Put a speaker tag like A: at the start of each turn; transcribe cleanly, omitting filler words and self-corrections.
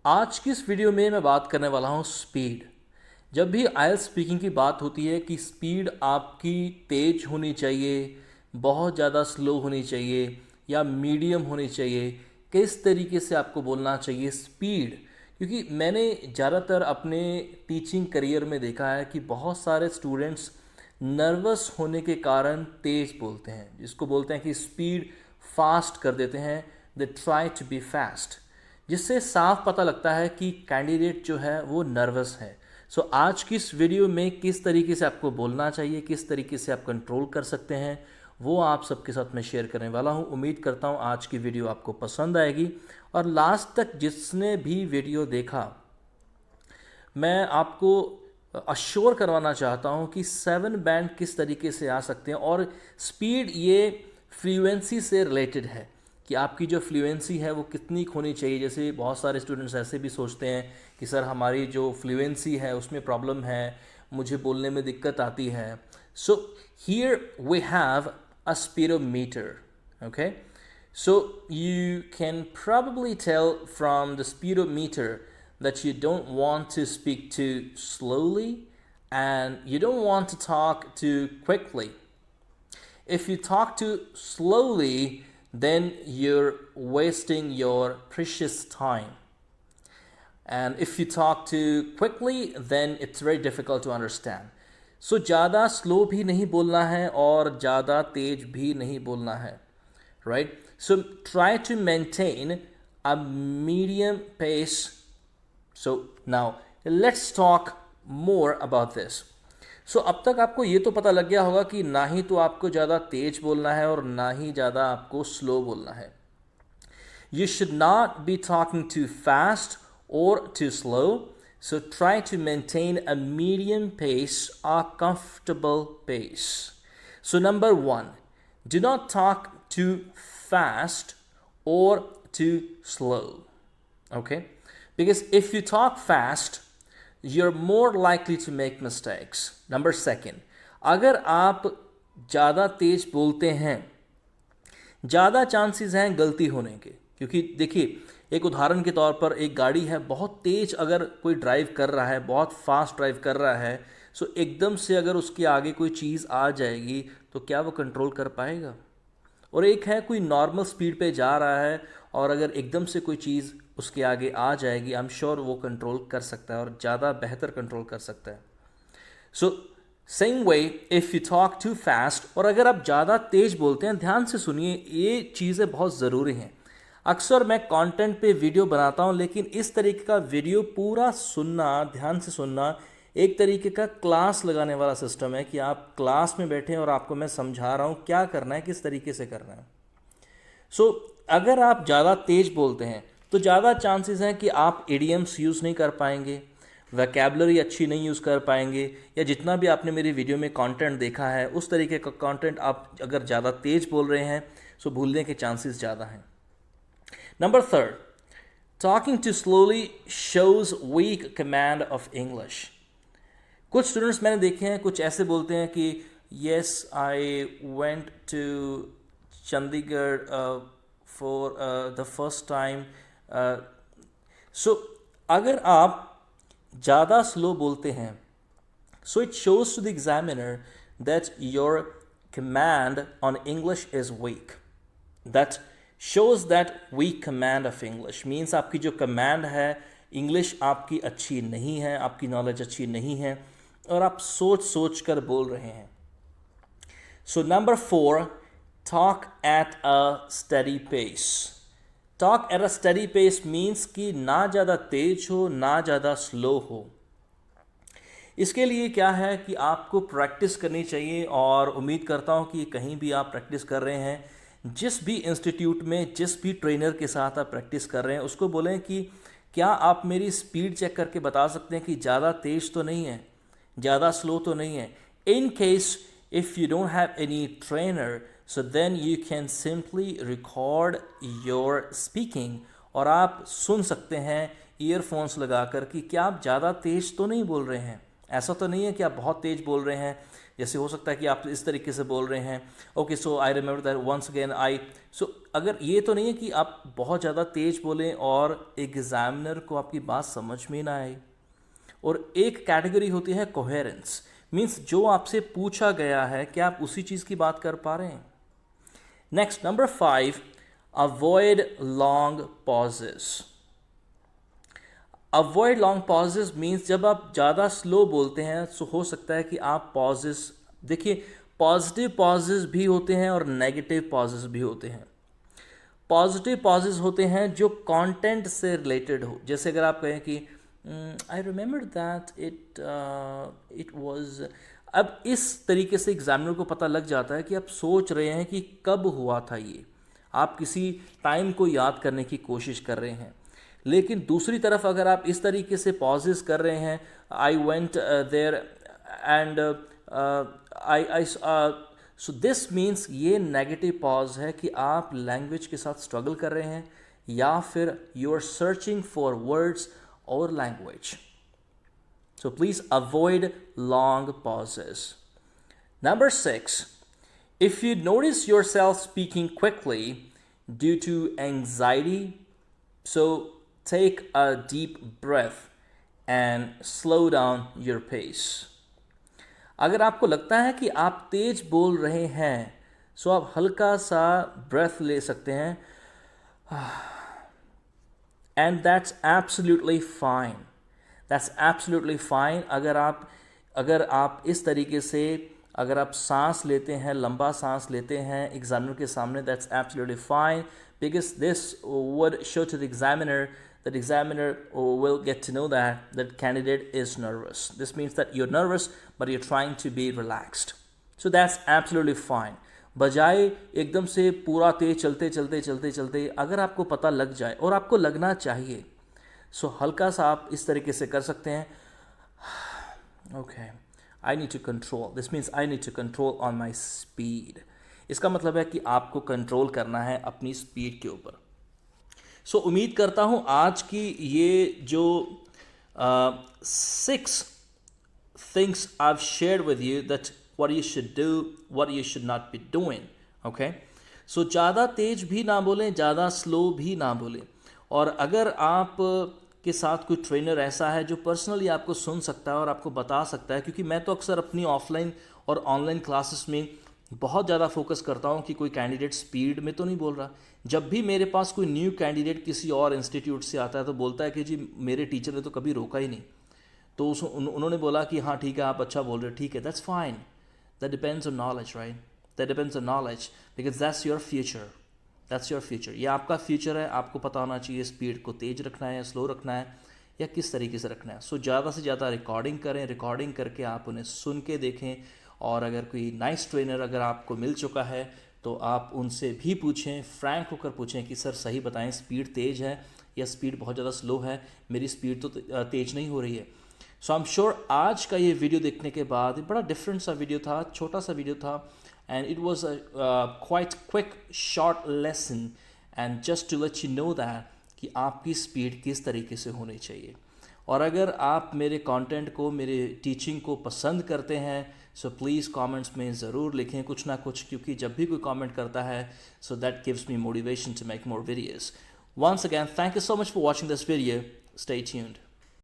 A: आज की इस वीडियो में मैं बात करने वाला हूँ स्पीड। जब भी आइल्स स्पीकिंग की बात होती है कि स्पीड आपकी तेज होनी चाहिए, बहुत ज़्यादा स्लो होनी चाहिए या मीडियम होनी चाहिए, किस तरीके से आपको बोलना चाहिए स्पीड। क्योंकि मैंने ज़्यादातर अपने टीचिंग करियर में देखा है कि बहुत सारे स्टूडेंट्स नर्वस होने के कारण तेज बोलते हैं, जिसको बोलते हैं कि स्पीड फास्ट कर देते हैं, they try to be fast, जिससे साफ पता लगता है कि कैंडिडेट जो है वो नर्वस है। सो आज की इस वीडियो में किस तरीके से आपको बोलना चाहिए, किस तरीके से आप कंट्रोल कर सकते हैं, वो आप सबके साथ मैं शेयर करने वाला हूँ। उम्मीद करता हूँ आज की वीडियो आपको पसंद आएगी और लास्ट तक जिसने भी वीडियो देखा, मैं आपको अश्योर करवाना चाहता हूँ कि 7 बैंड किस तरीके से आ सकते हैं। और स्पीड ये फ्लुएंसी से रिलेटेड है कि आपकी जो फ्लुएंसी है वो कितनी होनी चाहिए। जैसे बहुत सारे स्टूडेंट्स ऐसे भी सोचते हैं कि सर हमारी जो फ्लुएंसी है उसमें प्रॉब्लम है, मुझे बोलने में दिक्कत आती है। So here we have a speedometer, okay. So you can probably tell from the speedometer that you don't want to speak too slowly and you don't want to talk too quickly. If you talk too slowly, then you're wasting your precious time. And if you talk too quickly, then it's very difficult to understand. So ज़्यादा slow भी नहीं बोलना है और ज़्यादा तेज भी नहीं बोलना है, right? So try to maintain a medium pace. So now let's talk more about this. So अब तक आपको ये तो पता लग गया होगा कि ना ही तो आपको ज़्यादा तेज बोलना है और ना ही ज़्यादा आपको स्लो बोलना है. You should not be talking too fast or too slow. So try to maintain a medium pace, a comfortable pace. So number 1, do not talk too fast or too slow. Okay? Because if you talk fast, you're more likely to make mistakes. Number 2, अगर आप ज़्यादा तेज बोलते हैं, ज़्यादा chances हैं गलती होने के। क्योंकि देखिए, एक उदाहरण के तौर पर एक गाड़ी है, बहुत तेज अगर कोई ड्राइव कर रहा है, बहुत फास्ट ड्राइव कर रहा है, सो एकदम से अगर उसके आगे कोई चीज़ आ जाएगी तो क्या वो कंट्रोल कर पाएगा? और एक है कोई नॉर्मल स्पीड पे जा रहा है और अगर एकदम से कोई चीज़ उसके आगे आ जाएगी, आई एम श्योर वो कंट्रोल कर सकता है और ज़्यादा बेहतर कंट्रोल कर सकता है। So same way if you talk too fast, और अगर आप ज़्यादा तेज बोलते हैं, ध्यान से सुनिए, ये चीज़ें बहुत ज़रूरी हैं। अक्सर मैं कंटेंट पे वीडियो बनाता हूँ, लेकिन इस तरीके का वीडियो पूरा सुनना, ध्यान से सुनना, एक तरीके का क्लास लगाने वाला सिस्टम है कि आप क्लास में बैठे और आपको मैं समझा रहा हूँ क्या करना है, किस तरीके से करना है। सो अगर आप ज़्यादा तेज बोलते हैं तो ज़्यादा चांसेस हैं कि आप इडियम्स यूज़ नहीं कर पाएंगे, वोकैबुलरी अच्छी नहीं यूज़ कर पाएंगे, या जितना भी आपने मेरी वीडियो में कंटेंट देखा है उस तरीके का कंटेंट आप अगर ज़्यादा तेज बोल रहे हैं सो भूलने के चांसेस ज़्यादा हैं। Number 3, talking too slowly shows weak command of English. कुछ स्टूडेंट्स मैंने देखे हैं, कुछ ऐसे बोलते हैं कि yes I went to Chandigarh for the first time. So अगर आप ज़्यादा स्लो बोलते हैं, so it shows to the examiner that your command on English is weak. That shows that weak command of English means आपकी जो command है, English आपकी अच्छी नहीं है, आपकी नॉलेज अच्छी नहीं है और आप सोच सोच कर बोल रहे हैं। So number 4, talk at a steady pace. Talk at a steady pace means कि ना ज़्यादा तेज हो ना ज़्यादा स्लो हो। इसके लिए क्या है कि आपको प्रैक्टिस करनी चाहिए, और उम्मीद करता हूँ कि कहीं भी आप प्रैक्टिस कर रहे हैं, जिस भी इंस्टीट्यूट में जिस भी ट्रेनर के साथ आप प्रैक्टिस कर रहे हैं, उसको बोलें कि क्या आप मेरी स्पीड चेक करके बता सकते हैं कि ज़्यादा तेज़ तो नहीं है, ज़्यादा स्लो तो नहीं है। In case if you don't have any trainer, so then you can simply record your speaking, और आप सुन सकते हैं ईयरफोन्स लगा कर कि क्या आप ज़्यादा तेज़ तो नहीं बोल रहे हैं, ऐसा तो नहीं है कि आप बहुत तेज़ बोल रहे हैं, जैसे हो सकता है कि आप इस तरीके से बोल रहे हैं, okay so I remember that once again I. So अगर ये तो नहीं है कि आप बहुत ज़्यादा तेज बोलें और एग्जामिनर को आपकी बात समझ में ना आए। और एक कैटेगरी होती है कोहेरेंस, मीन्स जो आपसे पूछा गया है क्या आप उसी चीज़ की बात कर पा रहे हैं। Next, number 5, avoid long pauses. Avoid long pauses means जब आप ज़्यादा स्लो बोलते हैं तो हो सकता है कि आप पॉजेस, देखिए पॉजिटिव पॉजेज भी होते हैं और नेगेटिव पॉजेज भी होते हैं। पॉजिटिव पॉजेज होते हैं जो कंटेंट से रिलेटेड हो, जैसे अगर आप कहें कि आई रिमेंबर दैट इट वाज। अब इस तरीके से एग्जामिनर को पता लग जाता है कि आप सोच रहे हैं कि कब हुआ था ये, आप किसी टाइम को याद करने की कोशिश कर रहे हैं। लेकिन दूसरी तरफ अगर आप इस तरीके से पॉजेस कर रहे हैं, I went there and I saw this means ये नेगेटिव पॉज है कि आप लैंग्वेज के साथ स्ट्रगल कर रहे हैं या फिर you are searching for words or language. So please avoid long pauses. Number 6, if you notice yourself speaking quickly due to anxiety, so take a deep breath and slow down your pace. अगर आपको लगता है कि आप तेज बोल रहे हैं सो आप हल्का सा ब्रेथ ले सकते हैं, and that's absolutely fine, that's absolutely fine. अगर आप इस तरीके से अगर आप सांस लेते हैं, लंबा सांस लेते हैं एग्जामिनर के सामने, that's absolutely fine, because this would show to the examiner that examiner will get to know that candidate is nervous. This means that you're nervous but you're trying to be relaxed. So that's absolutely fine. बजाय एकदम से पूरा तेज चलते अगर आपको पता लग जाए और आपको लगना चाहिए, सो हल्का सा आप इस तरीके से कर सकते हैं, okay I need to control, this means I need to control on my speed. इसका मतलब है कि आपको कंट्रोल करना है अपनी स्पीड के ऊपर। सो उम्मीद करता हूँ आज की ये जो 6 things I've shared with you that what you should do, what you should not be doing, okay? सो ज़्यादा तेज भी ना बोलें, ज़्यादा स्लो भी ना बोलें। और अगर आप के साथ कोई ट्रेनर ऐसा है जो पर्सनली आपको सुन सकता है और आपको बता सकता है, क्योंकि मैं तो अक्सर अपनी ऑफलाइन और ऑनलाइन क्लासेस में बहुत ज़्यादा फोकस करता हूँ कि कोई कैंडिडेट स्पीड में तो नहीं बोल रहा। जब भी मेरे पास कोई न्यू कैंडिडेट किसी और इंस्टीट्यूट से आता है तो बोलता है कि जी मेरे टीचर ने तो कभी रोका ही नहीं, तो उन्होंने बोला कि हाँ ठीक है आप अच्छा बोल रहे हो, ठीक है, that's fine, that depends on knowledge, right, that depends on knowledge, because that's your future, that's your future. ये आपका फ्यूचर है, आपको पता होना चाहिए स्पीड को तेज रखना है या स्लो रखना है या किस तरीके से रखना है। सो ज़्यादा से ज़्यादा रिकॉर्डिंग करें, रिकॉर्डिंग करके आप उन्हें सुन के देखें, और अगर कोई नाइस ट्रेनर अगर आपको मिल चुका है तो आप उनसे भी पूछें, फ्रैंक होकर पूछें कि सर सही बताएं स्पीड तेज़ है या स्पीड बहुत ज़्यादा स्लो है, मेरी स्पीड तो तेज़ नहीं हो रही है। सो आई एम श्योर आज का ये वीडियो देखने के बाद बड़ा डिफरेंट सा वीडियो था, छोटा सा वीडियो था, and it was a quite quick short lesson, and just to let you know that कि आपकी स्पीड किस तरीके से होनी चाहिए। और अगर आप मेरे कंटेंट को, मेरे टीचिंग को पसंद करते हैं सो प्लीज़ कमेंट्स में ज़रूर लिखें कुछ ना कुछ, क्योंकि जब भी कोई कमेंट करता है so that gives me motivation to make more videos. Once again thank you so much for watching this video, stay tuned.